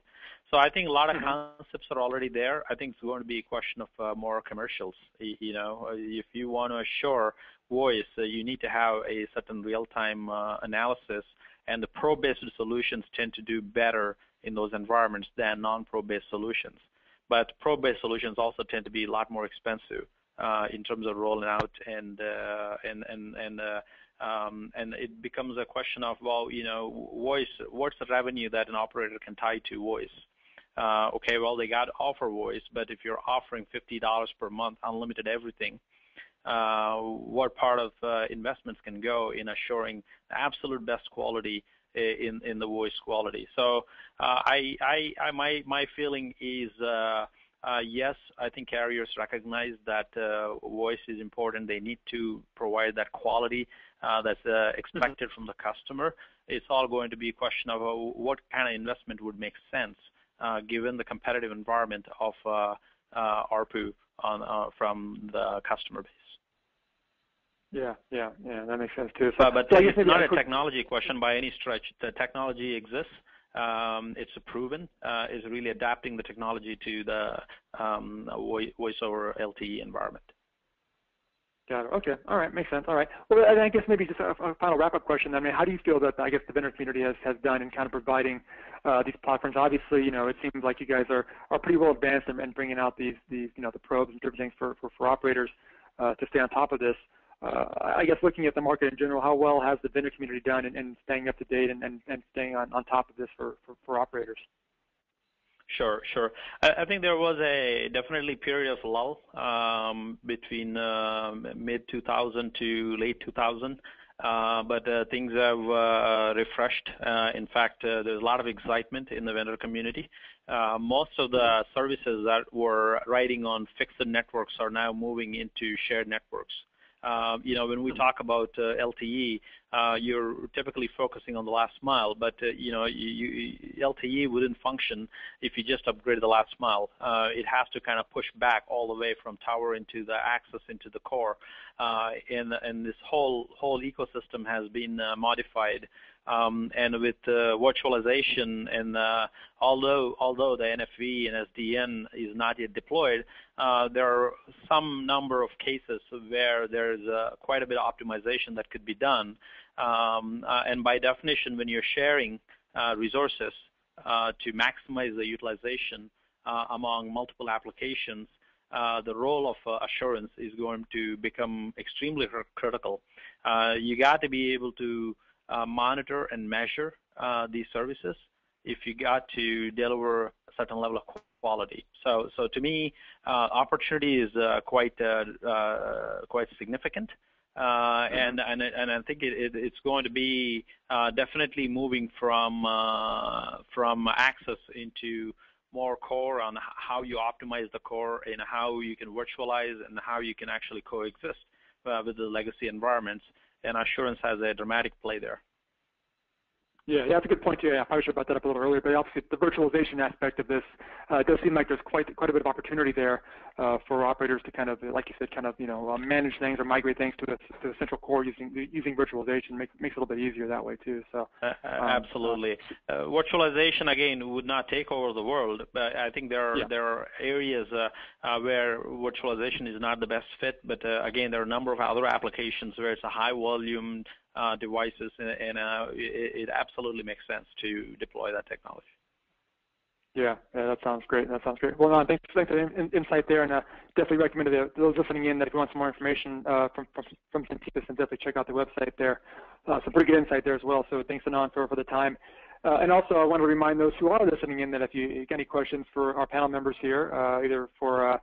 So I think a lot of concepts are already there. I think it's going to be a question of more commercials. If you want to assure voice, you need to have a certain real-time analysis, and the pro-based solutions tend to do better in those environments than non-pro-based solutions. But pro-based solutions also tend to be a lot more expensive in terms of rolling out, and it becomes a question of, voice, what's the revenue that an operator can tie to voice? Okay, well, they got offer voice, but if you're offering $50 per month, unlimited everything, what part of investments can go in assuring the absolute best quality in the voice quality? So my feeling is, yes, I think carriers recognize that voice is important. They need to provide that quality that's expected from the customer. It's all going to be a question of what kind of investment would make sense given the competitive environment of ARPU from the customer base. Yeah, that makes sense too. But it's not a technology question by any stretch. The technology exists. It's proven. Is really adapting the technology to the voice over LTE environment. Got it. Okay. All right. Makes sense. All right. Well, I guess maybe just a final wrap-up question. I mean, how do you feel that, I guess, the vendor community has done in kind of providing these platforms? Obviously, it seems like you guys are pretty well advanced in bringing out these the probes and different things for operators to stay on top of this. I guess looking at the market in general, how well has the vendor community done in staying up to date and staying on top of this for operators? Sure. I think there was definitely period of lull between mid-2000 to late 2000, but things have refreshed. In fact, there's a lot of excitement in the vendor community. Most of the services that were riding on fixed networks are now moving into shared networks. When we talk about LTE, you're typically focusing on the last mile, but LTE wouldn't function if you just upgrade the last mile. It has to kind of push back all the way from tower into the access into the core, and this whole ecosystem has been modified. And with virtualization, and although the NFV and SDN is not yet deployed, there are some number of cases where there's quite a bit of optimization that could be done. And by definition, when you're sharing resources to maximize the utilization among multiple applications, the role of assurance is going to become extremely critical. You got to be able to monitor and measure these services. If you got to deliver a certain level of quality. So to me, opportunity is quite significant. And I think it's going to be definitely moving from access into more core on how you optimize the core and how you can virtualize and how you can actually coexist with the legacy environments. And assurance has a dramatic play there. Yeah, that's a good point too. Yeah, I probably should have brought that up a little earlier, but obviously the virtualization aspect of this does seem like there's quite a bit of opportunity there for operators to kind of, like you said, kind of manage things or migrate things to a central core using virtualization. Makes it a little bit easier that way too. So absolutely, virtualization again would not take over the world, but I think there are areas where virtualization is not the best fit. But again, there are a number of other applications where it's a high volume devices, and it absolutely makes sense to deploy that technology. Yeah, that sounds great. Well, no, thanks for the insight there, and definitely recommend to those listening in that if you want some more information from Centipus, and definitely check out the website there. Some pretty good insight there as well. So thanks, Anand, for the time. And also, I want to remind those who are listening in that if you get any questions for our panel members here, either for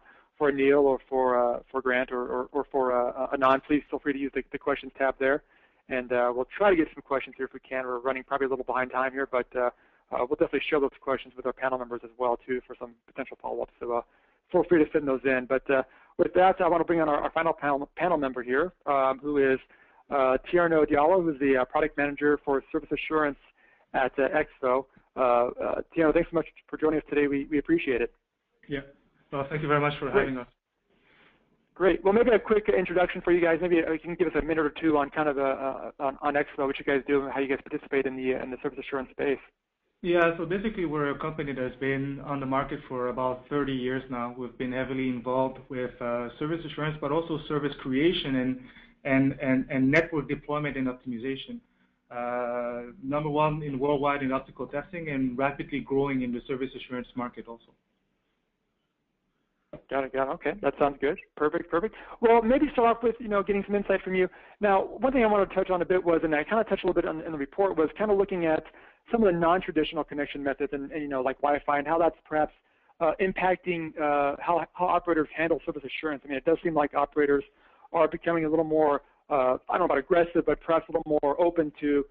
Neil or for Grant or for Anand, please feel free to use the questions tab there. And we'll try to get some questions here if we can. We're running probably a little behind time here, but we'll definitely share those questions with our panel members as well, too, for some potential follow-ups. So feel free to send those in. But with that, I want to bring on our final panel member here, who is Tierno Diallo, who's the product manager for service assurance at Expo. Tierno, thanks so much for joining us today. We appreciate it. Yeah. Well, thank you very much for having us. Great. Well, maybe a quick introduction for you guys. Maybe you can give us a minute or two on kind of on Expo, what you guys do, and how you guys participate in the service assurance space. Yeah. So basically, we're a company that's been on the market for about 30 years now. We've been heavily involved with service assurance, but also service creation and network deployment and optimization. Number one in worldwide in optical testing, and rapidly growing in the service assurance market also. Got it. Okay, that sounds good. Perfect. Well, maybe start off with getting some insight from you. Now, one thing I wanted to touch on a bit was, and I kind of touched a little bit on in the report, was kind of looking at some of the non-traditional connection methods, and like Wi-Fi, and how that's perhaps impacting how operators handle service assurance. I mean, it does seem like operators are becoming a little more, I don't know about aggressive, but perhaps a little more open to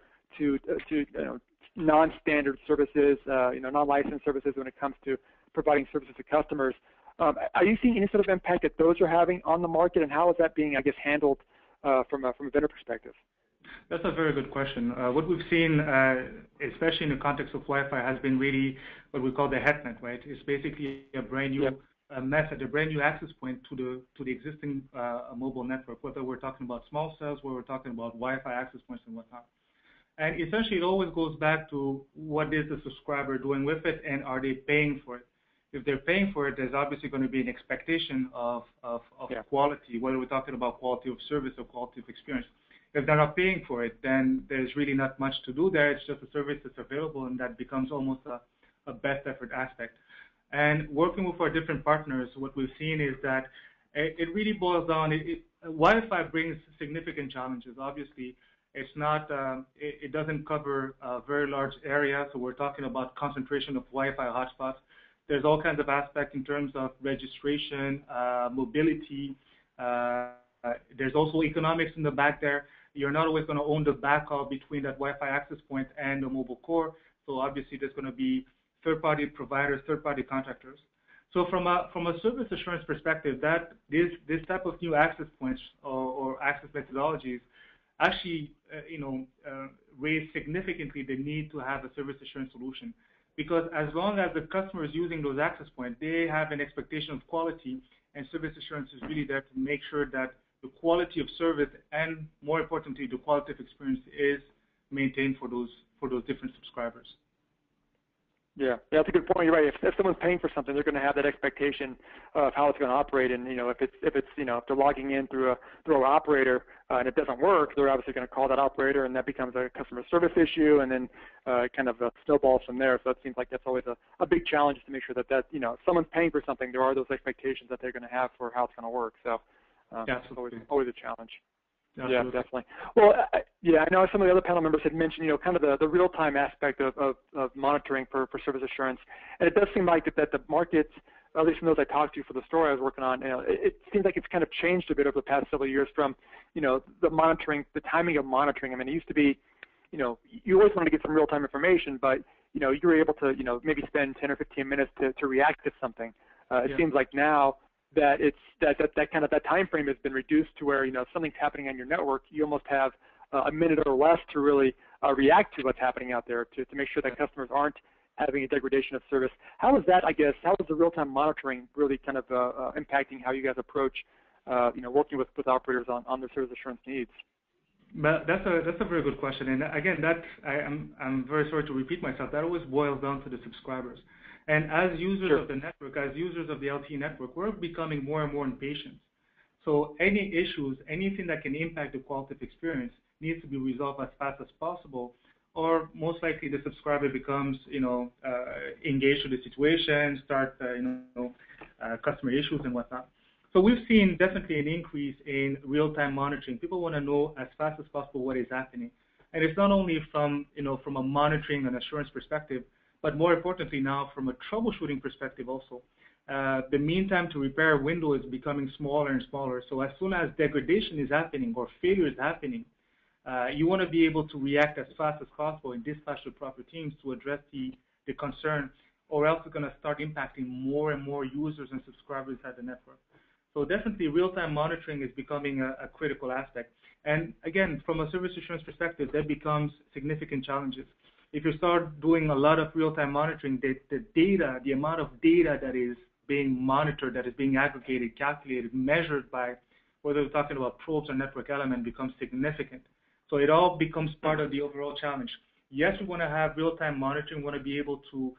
non-standard services, non-licensed services when it comes to providing services to customers. Are you seeing any sort of impact that those are having on the market, and how is that being, I guess, handled from a vendor perspective? That's a very good question. What we've seen, especially in the context of Wi-Fi, has been really what we call the HETNet, right? It's basically a brand new method, a brand new access point to the existing mobile network, whether we're talking about small cells, whether we're talking about Wi-Fi access points and whatnot. And essentially, it always goes back to what is the subscriber doing with it, and are they paying for it? If they're paying for it, there's obviously going to be an expectation of quality, whether we're talking about quality of service or quality of experience. If they're not paying for it, then there's really not much to do there. It's just a service that's available, and that becomes almost a best effort aspect. And working with our different partners, what we've seen is that it really boils down. Wi-Fi brings significant challenges. Obviously, it's not. It doesn't cover a very large area, so we're talking about concentration of Wi-Fi hotspots. There's all kinds of aspects in terms of registration, mobility. There's also economics in the back there. You're not always going to own the backhaul between that Wi-Fi access point and the mobile core. So obviously, there's going to be third-party providers, third-party contractors. So from a service assurance perspective, that this type of new access points or access methodologies actually raise significantly the need to have a service assurance solution. Because as long as the customer is using those access points, they have an expectation of quality, and service assurance is really there to make sure that the quality of service and, more importantly, the quality of experience is maintained for those different subscribers. Yeah, that's a good point. You're right. If someone's paying for something, they're going to have that expectation of how it's going to operate. And if they're logging in through an operator and it doesn't work, they're obviously going to call that operator, and that becomes a customer service issue, and then kind of snowballs from there. So it seems like that's always a big challenge to make sure that if someone's paying for something, there are those expectations that they're going to have for how it's going to work. So it's always a challenge. Absolutely. Yeah, definitely. Well, Yeah, I know some of the other panel members had mentioned, kind of the real-time aspect of monitoring for service assurance, and it does seem like that the market, at least from those I talked to for the story I was working on, it seems like it's kind of changed a bit over the past several years from, the monitoring, the timing of monitoring. I mean, it used to be, you always wanted to get some real-time information, but you were able to, maybe spend 10 or 15 minutes to react to something. It seems like now that it's that time frame has been reduced to where something's happening on your network, you almost have a minute or less to really react to what's happening out there to make sure that customers aren't having a degradation of service. How is that, I guess, how is the real-time monitoring really kind of impacting how you guys approach, working with operators on their service assurance needs? But that's a very good question, and again, I'm very sorry to repeat myself. That always boils down to the subscribers, and as users of the network, as users of the LTE network, we're becoming more and more impatient. So any issues, anything that can impact the quality of experience, needs to be resolved as fast as possible, or most likely the subscriber becomes, engaged with the situation, start, customer issues and whatnot. So we've seen definitely an increase in real-time monitoring. People want to know as fast as possible what is happening, and it's not only from, from a monitoring and assurance perspective, but more importantly now from a troubleshooting perspective also. The mean time to repair a window is becoming smaller and smaller. So as soon as degradation is happening or failure is happening, you want to be able to react as fast as possible and dispatch the proper teams to address the concern, or else it's going to start impacting more and more users and subscribers at the network. So definitely real-time monitoring is becoming a critical aspect. And again, from a service assurance perspective, that becomes significant challenges. If you start doing a lot of real-time monitoring, the amount of data that is being monitored, that is being aggregated, calculated, measured by whether we're talking about probes or network element becomes significant. So it all becomes part of the overall challenge. Yes, we want to have real-time monitoring. We want to be able to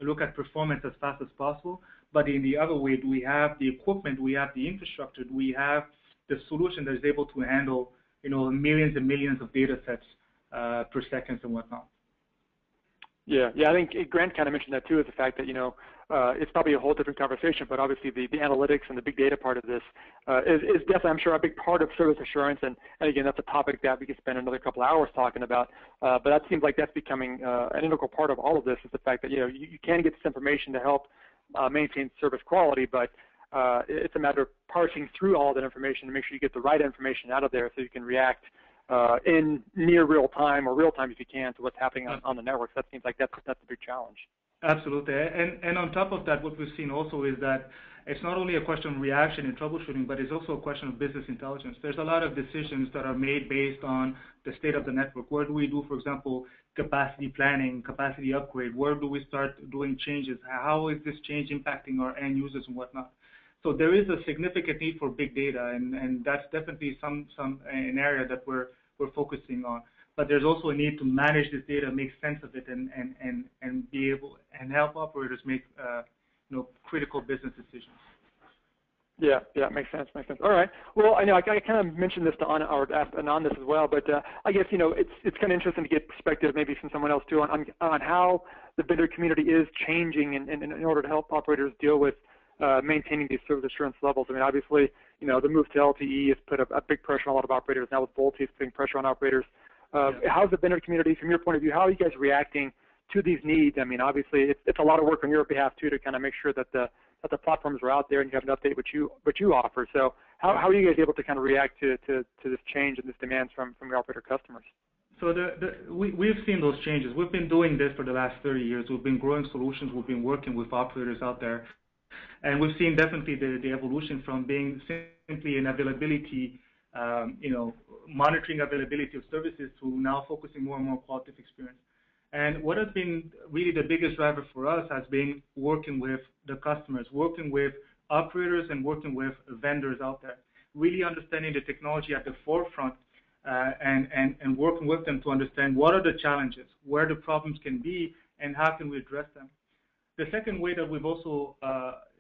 look at performance as fast as possible. But in the other way, do we have the equipment, we have the infrastructure, do we have the solution that is able to handle, millions and millions of data sets per second and whatnot? Yeah, I think Grant kind of mentioned that too, is the fact that, it's probably a whole different conversation, but obviously the analytics and the big data part of this is definitely, I'm sure, a big part of service assurance, and again, that's a topic that we could spend another couple of hours talking about, but that seems like that's becoming an integral part of all of this, is the fact that, you can get this information to help maintain service quality, but it's a matter of parsing through all that information to make sure you get the right information out of there so you can react in near real time, or real time if you can, to what's happening on the networks. That seems like that's a big challenge. Absolutely, and on top of that, what we've seen also is that it's not only a question of reaction and troubleshooting, but it's also a question of business intelligence. There's a lot of decisions that are made based on the state of the network. Where do we do, for example, capacity planning, capacity upgrade? Where do we start doing changes? How is this change impacting our end users and whatnot? So there is a significant need for big data, and that's definitely an area that we're focusing on. But there's also a need to manage this data, make sense of it, and be able and help operators make critical business decisions. Yeah, makes sense. All right. Well, I know I kind of mentioned this to on this as well, but I guess it's kind of interesting to get perspective maybe from someone else too on how the vendor community is changing in order to help operators deal with maintaining these service assurance levels. I mean, obviously, the move to LTE has put a big pressure on a lot of operators. Now with VoLTE, it's putting pressure on operators. How's the vendor community, from your point of view, how are you guys reacting to these needs? I mean, obviously, it's a lot of work on your behalf too to kind of make sure that the platforms are out there and you have an update what you offer. So how are you guys able to kind of react to this change and this demands from your operator customers? So we've seen those changes. We've been doing this for the last 30 years. We've been growing solutions. We've been working with operators out there. And we've seen definitely the evolution from being simply an availability, monitoring availability of services, to now focusing more and more quality of experience. And what has been really the biggest driver for us has been working with the customers, working with operators and working with vendors out there, really understanding the technology at the forefront and working with them to understand what are the challenges, where the problems can be, and how can we address them. The second way that we've also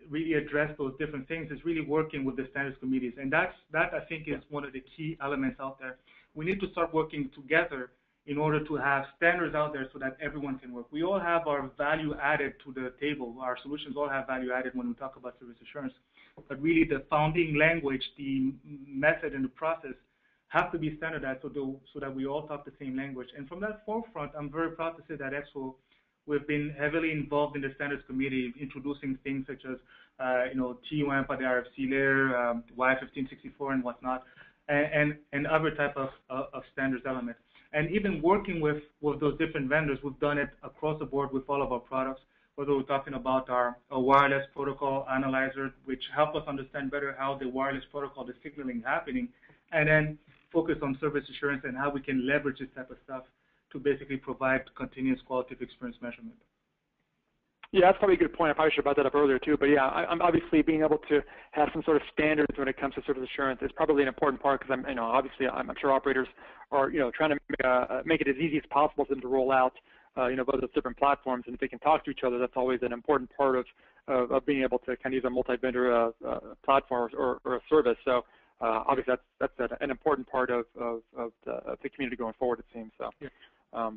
really addressed those different things is really working with the standards committees, and that I think is one of the key elements out there. We need to start working together in order to have standards out there so that everyone can work. We all have our value added to the table. Our solutions all have value added when we talk about service assurance, but really the founding language, the method and the process have to be standardized so that we all talk the same language. And from that forefront, I'm very proud to say that EXO, we've been heavily involved in the standards committee, introducing things such as, TUAMP at the RFC layer, Y1564 and whatnot, and other type of standards elements. And even working with those different vendors, we've done it across the board with all of our products, whether we're talking about our wireless protocol analyzer, which help us understand better how the wireless protocol, the signaling happening, and then focus on service assurance and how we can leverage this type of stuff to basically provide continuous quality of experience measurement. Yeah, that's probably a good point. I probably should have brought that up earlier too. But yeah, I'm obviously being able to have some sort of standards when it comes to service assurance is probably an important part because obviously I'm sure operators are trying to make it as easy as possible for them to roll out both those different platforms, and if they can talk to each other, that's always an important part of being able to kind of use a multi-vendor platform or a service. So obviously that's an important part of the community going forward, it seems. So. Yeah.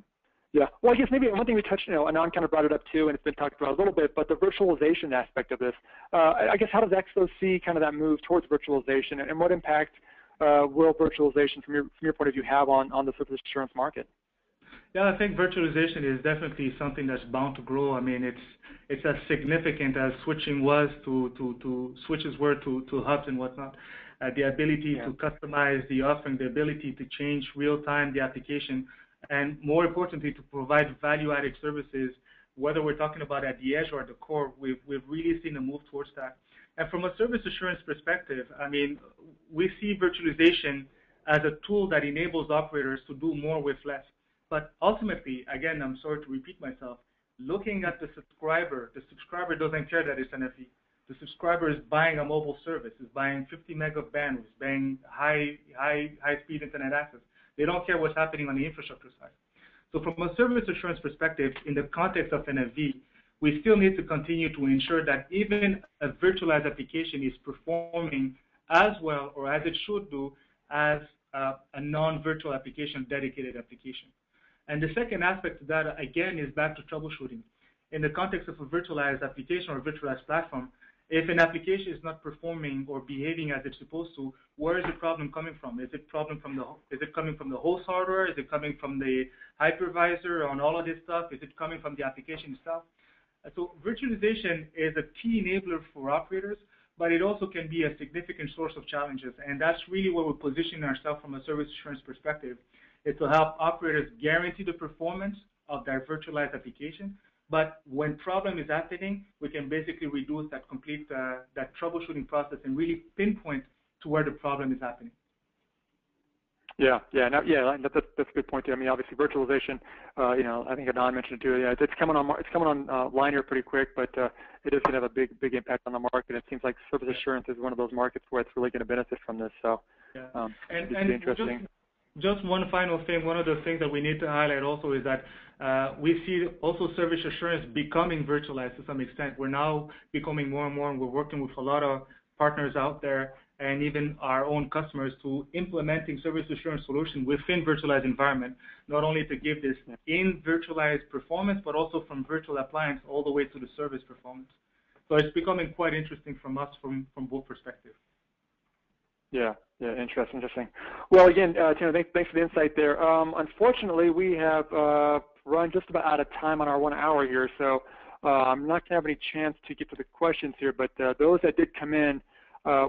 Yeah, well, I guess maybe one thing we touched, Anand kind of brought it up too, and it's been talked about a little bit, but the virtualization aspect of this, I guess how does EXO see kind of that move towards virtualization, and what impact will virtualization, from your point of view, have on the service assurance market? Yeah, I think virtualization is definitely something that's bound to grow. I mean, it's as significant as switching was to switches were to hubs and whatnot. The ability to customize the offering, the ability to change real time the application, and more importantly, to provide value-added services, whether we're talking about at the edge or at the core, we've really seen a move towards that. And from a service assurance perspective, I mean, we see virtualization as a tool that enables operators to do more with less. But ultimately, again, I'm sorry to repeat myself, looking at the subscriber doesn't care that it's an FE. The subscriber is buying a mobile service, is buying 50 meg of bandwidth, is buying high-speed internet access. They don't care what's happening on the infrastructure side. So from a service assurance perspective, in the context of NFV, we still need to continue to ensure that even a virtualized application is performing as well or as it should do as a non-virtual application, dedicated application. And the second aspect to that, again, is back to troubleshooting. In the context of a virtualized application or a virtualized platform, if an application is not performing or behaving as it's supposed to, where is the problem coming from? Is it coming from the host hardware? Is it coming from the hypervisor on all of this stuff? Is it coming from the application itself? So virtualization is a key enabler for operators, but it also can be a significant source of challenges. And that's really where we're positioning ourselves from a service assurance perspective, is to help operators guarantee the performance of their virtualized application. But when problem is happening, we can basically reduce that complete that troubleshooting process and really pinpoint to where the problem is happening. That's a good point too. I mean, obviously virtualization, I think Anand mentioned it too. Yeah, it's coming on line here pretty quick, but it is going to have a big impact on the market. It seems like service assurance is one of those markets where it's really going to benefit from this. So, it's interesting. Just one final thing, one of the things that we need to highlight also is that we see also service assurance becoming virtualized to some extent. We're now becoming more and more, and we're working with a lot of partners out there and even our own customers to implementing service assurance solutions within virtualized environment, not only to give this in virtualized performance, but also from virtual appliance all the way to the service performance. So it's becoming quite interesting from us from both perspectives. Yeah, interesting. Well, again, Tino, thanks for the insight there. Unfortunately, we have run just about out of time on our 1 hour here, so I'm not going to have any chance to get to the questions here, but those that did come in,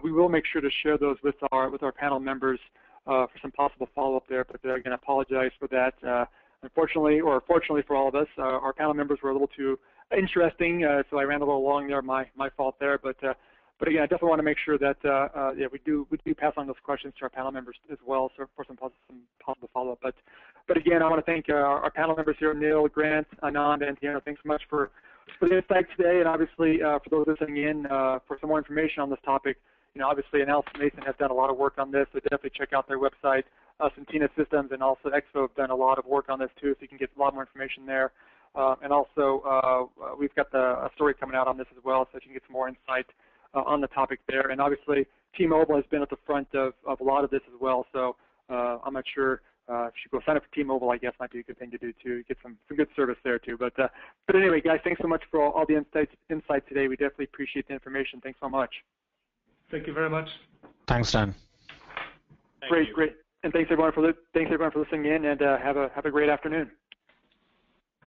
we will make sure to share those with our panel members for some possible follow-up there, but again, I apologize for that. Unfortunately, or fortunately for all of us, our panel members were a little too interesting, so I ran a little long there, my fault there, but again, I definitely want to make sure that we do pass on those questions to our panel members as well, so for some possible follow-up. But again, I want to thank our panel members here, Neil, Grant, Anand, and Tino. Thanks so much for the insights today, and obviously for those listening in, for some more information on this topic. Obviously, Analysis Mason has done a lot of work on this, so definitely check out their website. Centina Systems and also EXO have done a lot of work on this too, so you can get a lot more information there. And also, we've got a story coming out on this as well, so you can get some more insight on the topic there. And obviously, T-Mobile has been at the front of a lot of this as well, so I'm not sure if you go sign up for T-Mobile, I guess might be a good thing to do too, get some good service there too. But anyway, guys, thanks so much for all the insight today. We definitely appreciate the information. Thanks so much. Thank you very much. Thanks, Dan. Great. And thanks everyone for listening in, and have a great afternoon.